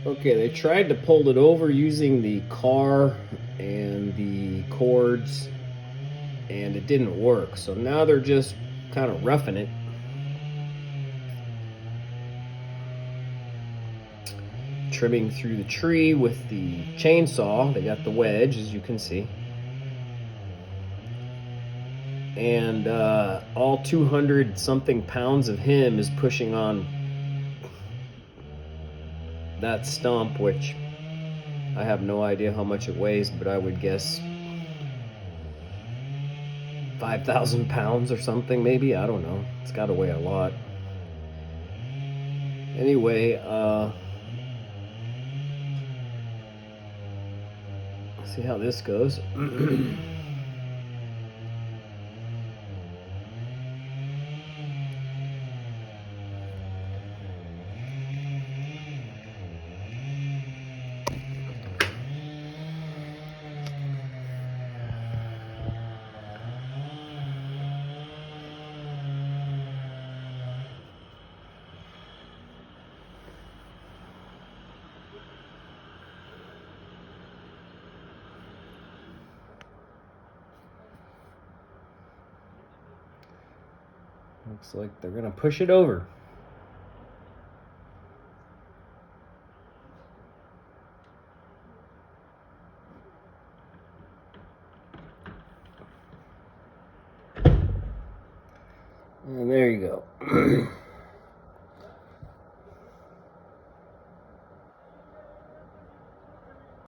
Okay, they tried to pull it over using the car and the cords, and it didn't work. So now they're just kind of roughing it. Trimming through the tree with the chainsaw. They got the wedge, as you can see. And all 200 something pounds of him is pushing on that stump, which I have no idea how much it weighs, but I would guess 5,000 pounds or something, maybe. I don't know. It's got to weigh a lot. Anyway, see how this goes. Looks like they're gonna push it over. And there you go.